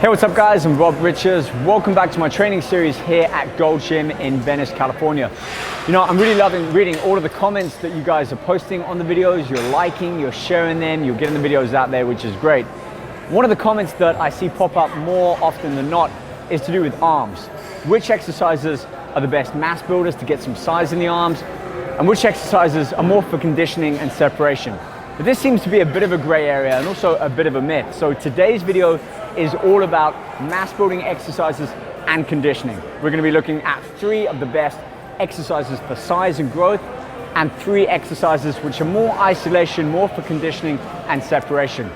Hey, what's up guys? I'm Rob Richards. Welcome back to my training series here at Gold Gym in Venice, California. You know, I'm really loving reading all of the comments that you guys are posting on the videos. You're liking, you're sharing them, you're getting the videos out there, which is great. One of the comments that I see pop up more often than not is to do with arms. Which exercises are the best mass builders to get some size in the arms, and which exercises are more for conditioning and separation. But this seems to be a bit of a gray area and also a bit of a myth. So today's video is all about mass building exercises and conditioning. We're going to be looking at 3 of the best exercises for size and growth, and 3 exercises which are more isolation, more for conditioning and separation.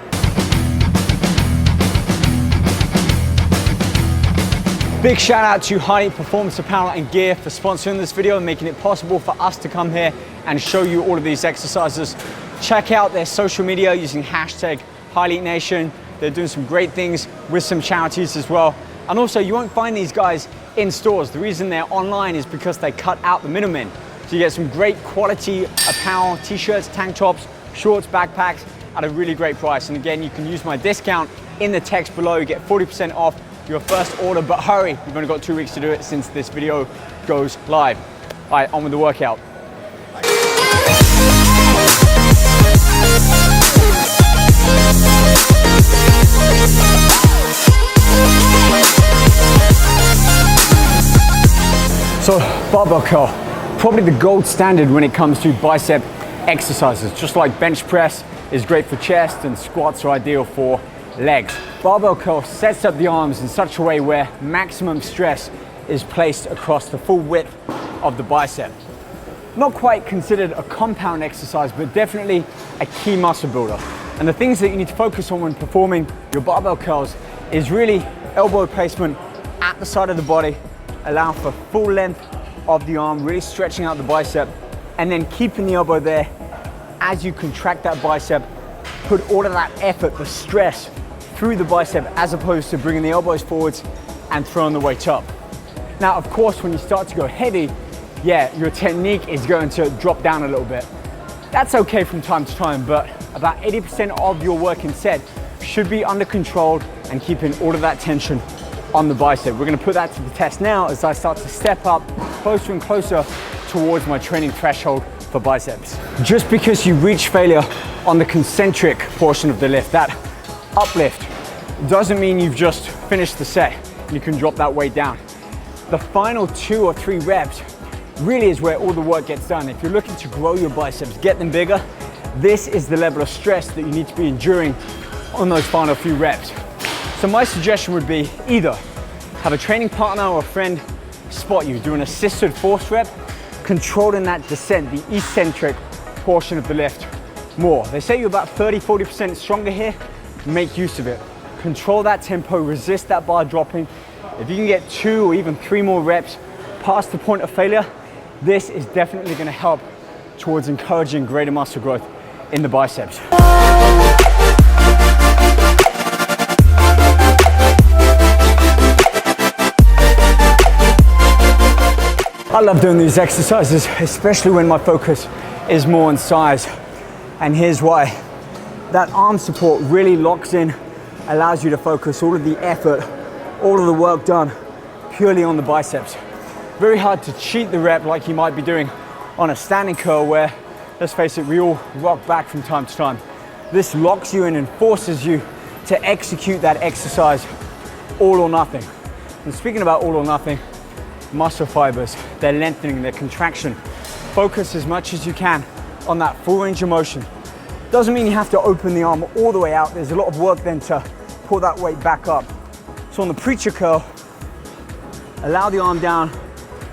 Big shout out to Hylete Performance Apparel and Gear for sponsoring this video and making it possible for us to come here and show you all of these exercises. Check out their social media using hashtag HyleteNation. They're doing some great things with some charities as well. And also, you won't find these guys in stores. The reason they're online is because they cut out the middlemen. So you get some great quality apparel, t-shirts, tank tops, shorts, backpacks at a really great price. And again, you can use my discount in the text below. You get 40% off your first order, but hurry, you've only got 2 weeks to do it since this video goes live. All right, on with the workout. So barbell curl, probably the gold standard when it comes to bicep exercises. Just like bench press is great for chest and squats are ideal for legs. Barbell curl sets up the arms in such a way where maximum stress is placed across the full width of the bicep. Not quite considered a compound exercise, but definitely a key muscle builder. And the things that you need to focus on when performing your barbell curls is really elbow placement at the side of the body, allow for full length of the arm, really stretching out the bicep, and then keeping the elbow there as you contract that bicep. Put all of that effort, the stress, through the bicep as opposed to bringing the elbows forwards and throwing the weight up. Now, of course, when you start to go heavy, yeah, your technique is going to drop down a little bit. That's okay from time to time, but about 80% of your working set should be under control and keeping all of that tension on the bicep. We're gonna put that to the test now as I start to step up closer and closer towards my training threshold for biceps. Just because you reach failure on the concentric portion of the lift, that uplift, doesn't mean you've just finished the set and you can drop that weight down. The final 2 or 3 reps really is where all the work gets done. If you're looking to grow your biceps, get them bigger, this is the level of stress that you need to be enduring on those final few reps. So my suggestion would be either have a training partner or a friend spot you, do an assisted force rep, controlling that descent, the eccentric portion of the lift more. They say you're about 30–40% stronger here, make use of it. Control that tempo, resist that bar dropping. If you can get 2 or even 3 more reps past the point of failure, this is definitely gonna help towards encouraging greater muscle growth in the biceps. I love doing these exercises, especially when my focus is more on size. And here's why. That arm support really locks in, allows you to focus all of the effort, all of the work done purely on the biceps. Very hard to cheat the rep like you might be doing on a standing curl where, let's face it, we all rock back from time to time. This locks you in and forces you to execute that exercise all or nothing. And speaking about all or nothing, muscle fibers, they're lengthening, their contraction. Focus as much as you can on that full range of motion. Doesn't mean you have to open the arm all the way out. There's a lot of work then to pull that weight back up. So on the preacher curl, allow the arm down,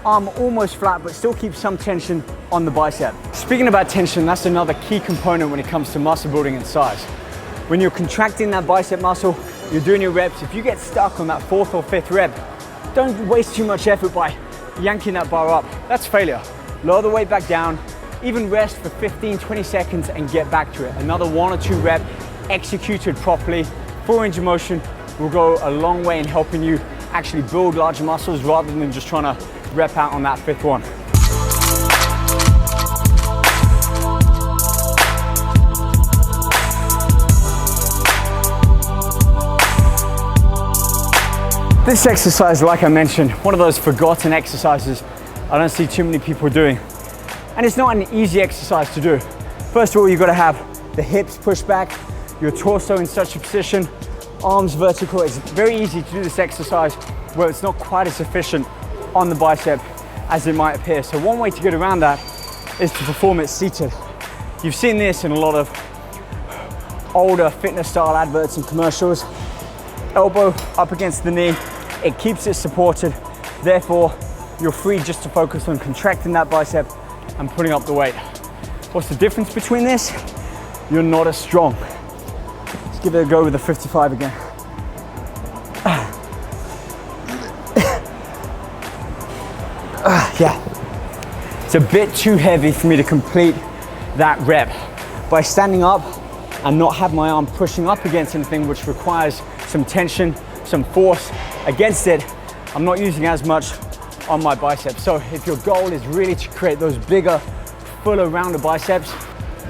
arm almost flat, but still keep some tension on the bicep. Speaking about tension, that's another key component when it comes to muscle building and size. When you're contracting that bicep muscle, you're doing your reps. If you get stuck on that 4th or 5th rep, don't waste too much effort by yanking that bar up. That's failure. Lower the weight back down, even rest for 15–20 seconds and get back to it. Another 1 or 2 reps executed properly, full range of motion will go a long way in helping you actually build larger muscles rather than just trying to rep out on that 5th one. This exercise, like I mentioned, one of those forgotten exercises I don't see too many people doing. And it's not an easy exercise to do. First of all, you've got to have the hips pushed back, your torso in such a position, arms vertical. It's very easy to do this exercise where it's not quite as efficient on the bicep as it might appear. So one way to get around that is to perform it seated. You've seen this in a lot of older fitness style adverts and commercials. Elbow up against the knee, it keeps it supported. Therefore, you're free just to focus on contracting that bicep and putting up the weight. What's the difference between this? You're not as strong. Let's give it a go with the 55 again. Yeah, it's a bit too heavy for me to complete that rep. By standing up and not have my arm pushing up against anything which requires some tension, some force against it, I'm not using as much on my biceps. So if your goal is really to create those bigger, fuller, rounder biceps,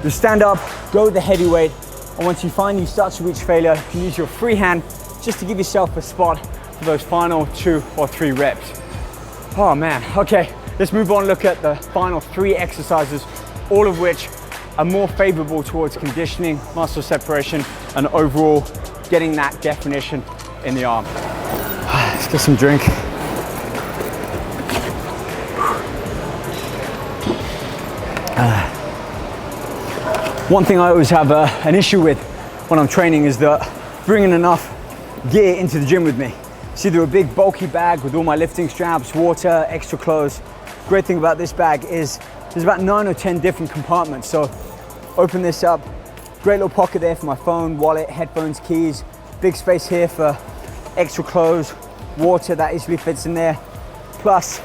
you stand up, go with the heavy weight, and once you find you start to reach failure, you can use your free hand just to give yourself a spot for those final 2 or 3 reps. Oh man, okay, let's move on, look at the final 3 exercises, all of which are more favorable towards conditioning, muscle separation, and overall getting that definition in the arm. Let's get some drink. One thing I always have an issue with when I'm training is that bringing enough gear into the gym with me. See, they're a big bulky bag with all my lifting straps, water, extra clothes. Great thing about this bag is there's about 9 or 10 different compartments. So open this up, great little pocket there for my phone, wallet, headphones, keys. Big space here for extra clothes, water that easily fits in there. Plus,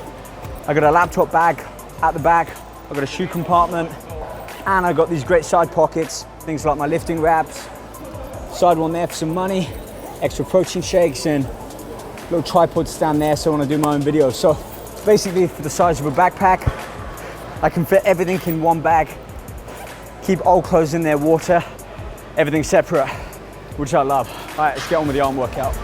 I got a laptop bag at the back. I've got a shoe compartment, and I've got these great side pockets, things like my lifting wraps, side one there for some money, extra protein shakes, and little tripod stand there so when I do my own videos. So basically for the size of a backpack, I can fit everything in one bag, keep old clothes in there, water, everything separate, which I love. All right, let's get on with the arm workout.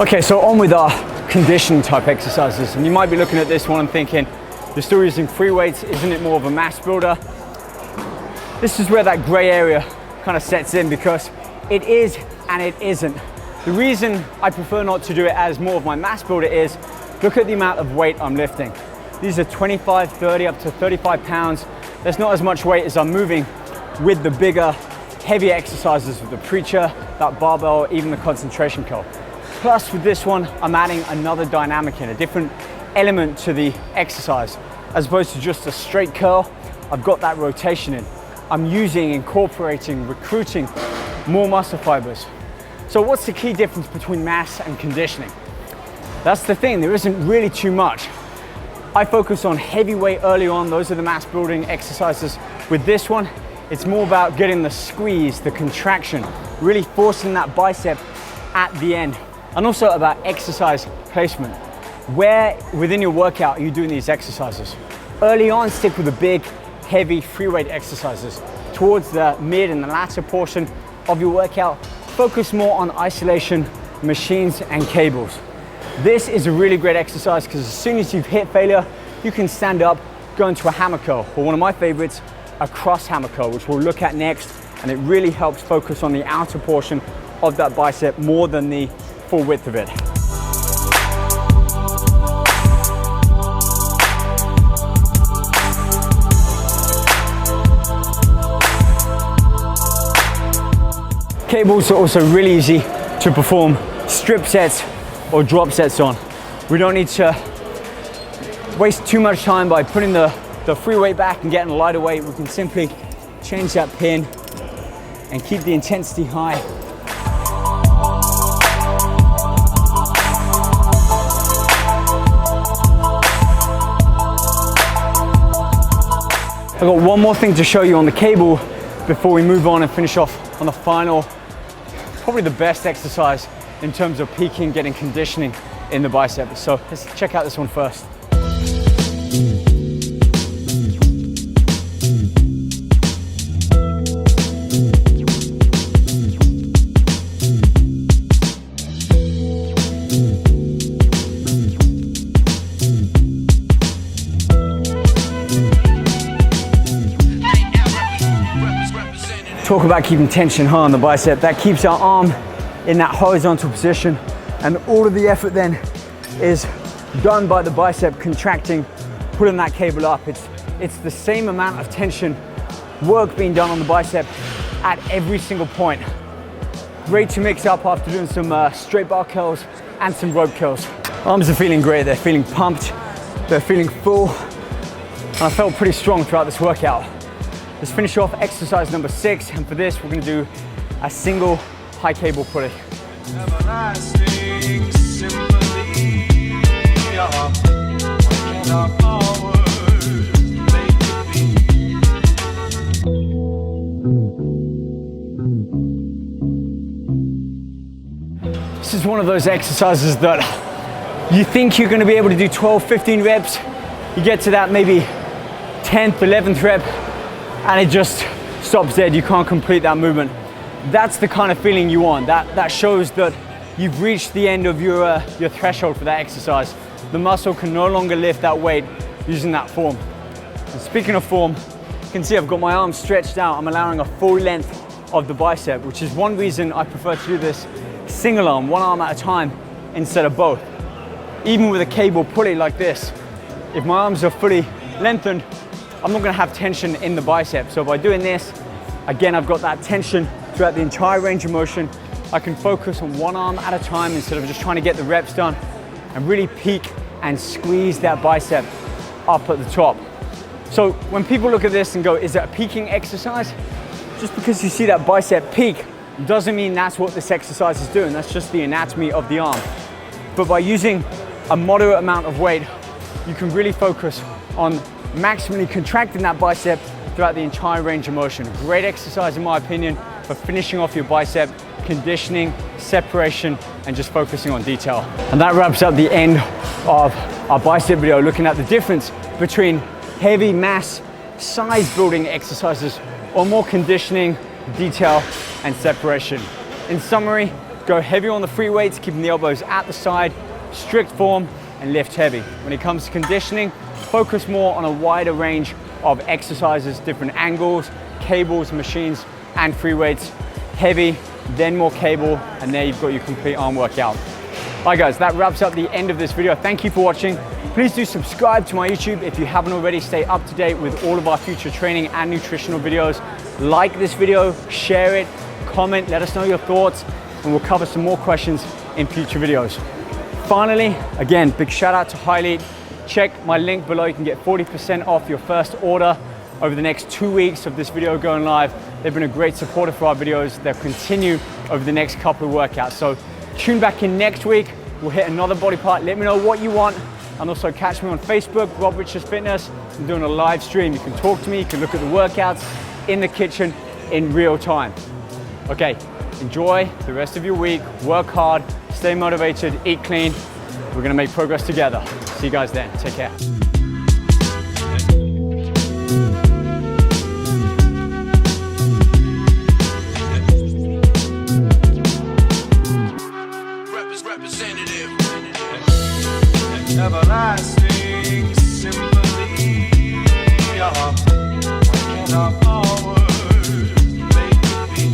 Okay, so on with our conditioning type exercises. And you might be looking at this one and thinking, you're still using free weights, isn't it more of a mass builder? This is where that gray area kind of sets in, because it is and it isn't. The reason I prefer not to do it as more of my mass builder is, look at the amount of weight I'm lifting. These are 25, 30, up to 35 pounds. There's not as much weight as I'm moving with the bigger, heavier exercises with the preacher, that barbell, even the concentration curl. Plus with this one, I'm adding another dynamic in, a different element to the exercise. As opposed to just a straight curl, I've got that rotation in. I'm incorporating, recruiting more muscle fibers. So what's the key difference between mass and conditioning? That's the thing, there isn't really too much. I focus on heavy weight early on, those are the mass building exercises. With this one, it's more about getting the squeeze, the contraction, really forcing that bicep at the end. And also about exercise placement. Where within your workout are you doing these exercises? Early on, stick with the big, heavy free weight exercises. Towards the mid and the latter portion of your workout, focus more on isolation, machines, and cables. This is a really great exercise because as soon as you've hit failure, you can stand up, go into a hammer curl, or one of my favorites, a cross hammer curl, which we'll look at next. And it really helps focus on the outer portion of that bicep more than the full width of it. Cables are also really easy to perform strip sets or drop sets on. We don't need to waste too much time by putting the free weight back and getting a lighter weight. We can simply change that pin and keep the intensity high. I've got one more thing to show you on the cable before we move on and finish off on the final, probably the best exercise in terms of peaking, getting conditioning in the bicep. So let's check out this one first. Talk about keeping tension high on the bicep. That keeps our arm in that horizontal position, and all of the effort then is done by the bicep contracting, pulling that cable up. It's the same amount of tension work being done on the bicep at every single point. Great to mix up after doing some straight bar curls and some rope curls. Arms are feeling great, they're feeling pumped, they're feeling full, and I felt pretty strong throughout this workout. Let's finish off exercise number 6, and for this we're gonna do a single high cable pulley. This is one of those exercises that you think you're going to be able to do 12, 15 reps. You get to that maybe 10th, 11th rep, and it just stops dead. You can't complete that movement. That's the kind of feeling you want. That shows that you've reached the end of your threshold for that exercise. The muscle can no longer lift that weight using that form. And speaking of form, you can see I've got my arms stretched out. I'm allowing a full length of the bicep, which is one reason I prefer to do this single arm, one arm at a time instead of both. Even with a cable pulley like this, if my arms are fully lengthened, I'm not gonna have tension in the bicep. So by doing this, again, I've got that tension throughout the entire range of motion. I can focus on one arm at a time instead of just trying to get the reps done, and really peak and squeeze that bicep up at the top. So when people look at this and go, is it a peaking exercise? Just because you see that bicep peak doesn't mean that's what this exercise is doing. That's just the anatomy of the arm. But by using a moderate amount of weight, you can really focus on maximally contracting that bicep throughout the entire range of motion. Great exercise in my opinion for finishing off your bicep, conditioning, separation, and just focusing on detail. And that wraps up the end of our bicep video, looking at the difference between heavy mass size building exercises or more conditioning, detail, and separation. In summary, go heavy on the free weights, keeping the elbows at the side, strict form, and lift heavy. When it comes to conditioning, focus more on a wider range of exercises, different angles, cables, machines, and free weights. Heavy, then more cable, and there you've got your complete arm workout. All right guys, that wraps up the end of this video. Thank you for watching. Please do subscribe to my YouTube if you haven't already. Stay up to date with all of our future training and nutritional videos. Like this video, share it, comment, let us know your thoughts, and we'll cover some more questions in future videos. Finally, again, big shout out to Hylete. Check my link below. You can get 40% off your first order over the next 2 weeks of this video going live. They've been a great supporter for our videos. They'll continue over the next couple of workouts. So tune back in next week. We'll hit another body part. Let me know what you want. And also catch me on Facebook, Rob Richards Fitness. I'm doing a live stream. You can talk to me. You can look at the workouts in the kitchen in real time. Okay, enjoy the rest of your week. Work hard, stay motivated, eat clean. We're gonna make progress together. See you guys then. Take care. Everlasting simply, what can our words make it be?